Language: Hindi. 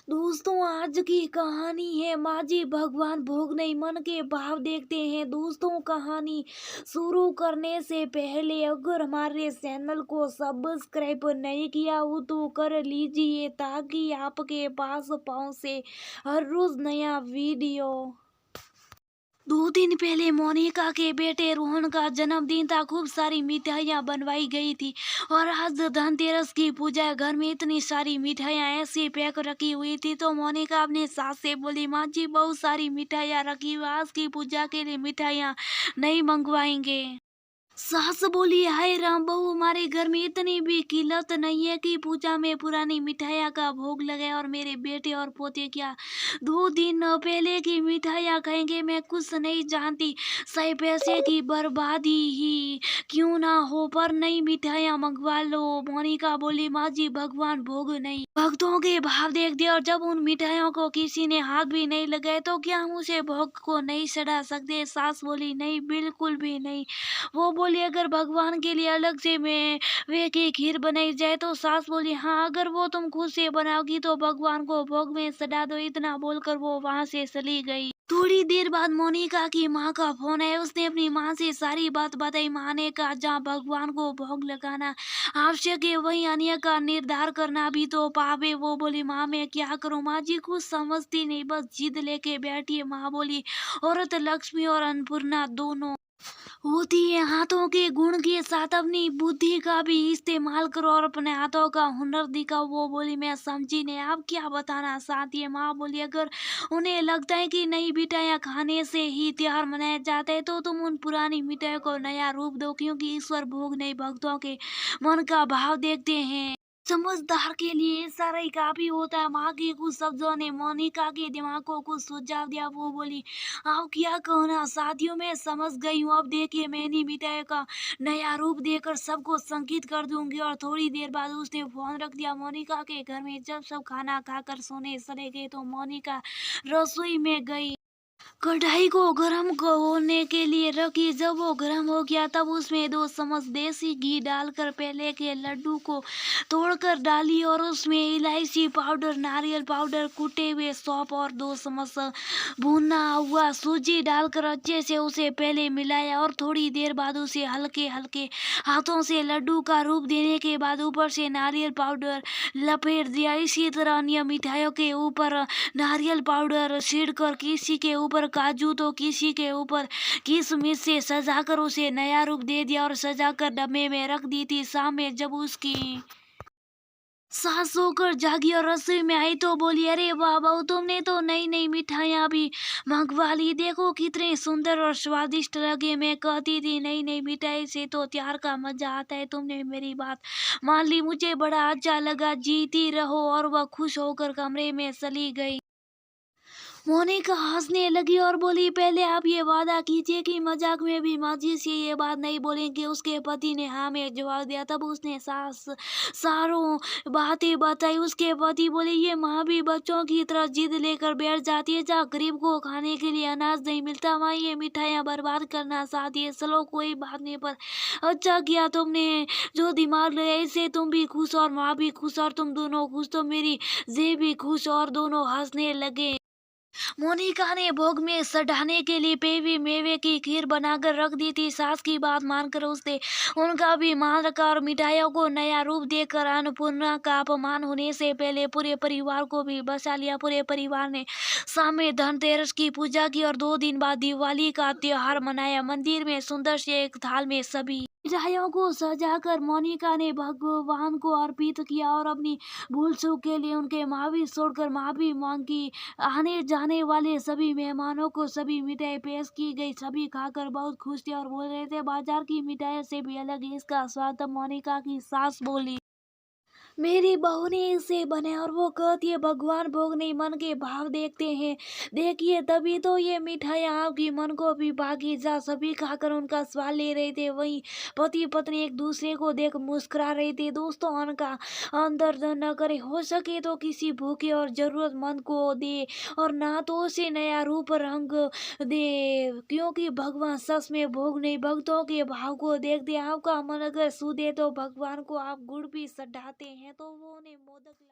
दोस्तों आज की कहानी है माझी भगवान भोग नहीं मन के भाव देखते हैं। दोस्तों कहानी शुरू करने से पहले अगर हमारे चैनल को सब्सक्राइब नहीं किया हो तो कर लीजिए ताकि आपके पास पहुंचे हर रोज नया वीडियो। 2 दिन पहले मोनिका के बेटे रोहन का जन्मदिन था। खूब सारी मिठाइयाँ बनवाई गई थी और आज धनतेरस की पूजा है। घर में इतनी सारी मिठाइयाँ ऐसी पैक रखी हुई थी तो मोनिका अपने सास से बोली, माँ जी बहुत सारी मिठाइयाँ रखी हुई, आज की पूजा के लिए मिठाइयाँ नहीं मंगवाएंगे। सास बोली, हाय राम बहू, हमारे घर में इतनी भी किल्लत नहीं है कि पूजा में पुरानी मिठाइयाँ का भोग लगे और मेरे बेटे और पोते क्या 2 दिन पहले की मिठाइयाँ खाएंगे। मैं कुछ नहीं जानती, सही पैसे की बर्बादी ही क्यों ना हो पर नई मिठाइयाँ मंगवा लो। मोनिका बोली, माँ जी भगवान भोग नहीं भक्तों के भाव देखते और जब उन मिठाइयों को किसी ने हाथ भी नहीं लगाए तो क्या हम उसे भोग को नहीं चढ़ा सकते। सास बोली, नहीं बिल्कुल भी नहीं। वो बोली, अगर भगवान के लिए अलग से मैं वे की खीर बनाई जाए तो सास बोली, हाँ अगर वो तुम खुद से बनाओगी तो भगवान को भोग में सजा दो। इतना बोलकर वो वहां से चली गई। थोड़ी देर बाद मोनिका की माँ का फोन आया। उसने अपनी माँ से सारी बात बताई। माँ ने कहा, जहाँ भगवान को भोग लगाना आवश्यक है वहीं अन्य का निर्धार करना भी तो पाप है। वो बोली, माँ मैं क्या करूँ। माँ जी कुछ समझती नहीं, बस जिद लेके बैठी है। माँ बोली, औरत लक्ष्मी और अन्नपूर्णा दोनों होती है, हाथों के गुण के साथ अपनी बुद्धि का भी इस्तेमाल करो और अपने हाथों का हुनर दिखाओ। वो बोली, मैं समझी नहीं, आप क्या बताना चाहती है। माँ बोली, अगर उन्हें लगता है कि नई मिठाइयाँ खाने से ही त्योहार मनाया जाता है तो तुम उन पुरानी मिठाइयों को नया रूप दो, क्योंकि ईश्वर भोग नहीं भक्तों के मन का भाव देखते हैं। समझदार के लिए इशारा ही काफी होता है। माँ के कुछ शब्दों ने मोनिका के दिमाग को कुछ सुझाव दिया। वो बोली, आप क्या कहना शादियों में समझ गई हूँ। अब देखिए मैंने मिठाई का नया रूप देकर सबको संकित कर दूंगी। और थोड़ी देर बाद उसने फोन रख दिया। मोनिका के घर में जब सब खाना खाकर सोने चले गए तो मोनिका रसोई में गई। कढ़ाई को होने के लिए रखी। जब वो गर्म हो गया तब उसमें 2 चम्मच देसी घी डालकर पहले के लड्डू को तोड़कर डाली और उसमें इलायची पाउडर, नारियल पाउडर, कुटे हुए सौंफ और 2 चम्मच भुना हुआ सूजी डालकर अच्छे से उसे पहले मिलाया और थोड़ी देर बाद उसे हल्के हल्के हाथों से लड्डू का रूप देने के बाद ऊपर से नारियल पाउडर लपेट दिया। इसी तरह अन्य मिठाइयों के ऊपर नारियल पाउडर छिड़कर किसी के ऊपर काजू तो किसी के ऊपर किशमिश से सजाकर उसे नया रूप दे दिया और सजाकर डब्बे में रख दी थी। शाम में जब उसकी सास सोकर जागी और रसोई में आई तो बोली, अरे वाह बहू, तुमने तो नई नई मिठाइयाँ भी मंगवा ली, देखो कितने सुंदर और स्वादिष्ट लगे। मैं कहती थी नई नई मिठाई से तो त्योहार का मजा आता है। तुमने मेरी बात मान ली, मुझे बड़ा अच्छा लगा। जीती रहो। और वह खुश होकर कमरे में चली गई। मोनिका हंसने लगी और बोली, पहले आप ये वादा कीजिए कि मजाक में भी माजी से ये बात नहीं बोलेंगे। उसके पति ने हाँ में जवाब दिया। तब उसने सास सारों बातें बताई। उसके पति बोले, ये माँ भी बच्चों की तरह जिद लेकर बैठ जाती है। जहाँ गरीब को खाने के लिए अनाज नहीं मिलता वहाँ ये मिठाइयाँ बर्बाद करना चाहती है। चलो कोई बात नहीं, पर अच्छा किया तुमने जो दिमाग लगाया, इससे तुम भी खुश और माँ भी खुश और तुम दोनों खुश तो मेरी जे भी खुश। और दोनों हंसने लगे। मोनिका ने भोग में सटाने के लिए पेवी मेवे की खीर बनाकर रख दी थी। सास की बात मानकर उसने उनका भी मान रखा और मिठाइयों को नया रूप देकर अन्नपूर्णा का अपमान होने से पहले पूरे परिवार को भी बचा लिया। पूरे परिवार ने शाम में धनतेरस की पूजा की और 2 दिन बाद दिवाली का त्योहार मनाया। मंदिर में सुंदर से एक थाल में सभी मिठाइयों को सजाकर मोनिका ने भगवान को अर्पित किया और अपनी भूल चूक के लिए उनके माफी छोड़कर माफी मांगी। आने जाने वाले सभी मेहमानों को सभी मिठाई पेश की गई। सभी खाकर बहुत खुश थे और बोल रहे थे, बाजार की मिठाई से भी अलग है इसका स्वाद। तब मोनिका की सास बोली, मेरी बहू ने इसे बनाया और वो कहती है भगवान भोग नहीं मन के भाव देखते हैं। देखिए तभी तो ये मिठाइयाँ आपकी मन को भी भागी। जा सभी खाकर उनका स्वाद ले रहे थे। वहीं पति पत्नी एक दूसरे को देख मुस्कुरा रहे थे। दोस्तों उनका दर्द न करे, हो सके तो किसी भूखे और जरूरतमंद को दे और ना तो उसे नया रूप रंग दे, क्योंकि भगवान सच में भोग नहीं भक्तों के भाव को देखते। आपका मन अगर सूदे तो भगवान को आप गुड़ भी चढ़ाते हैं तो वो उन्हें मोदक लग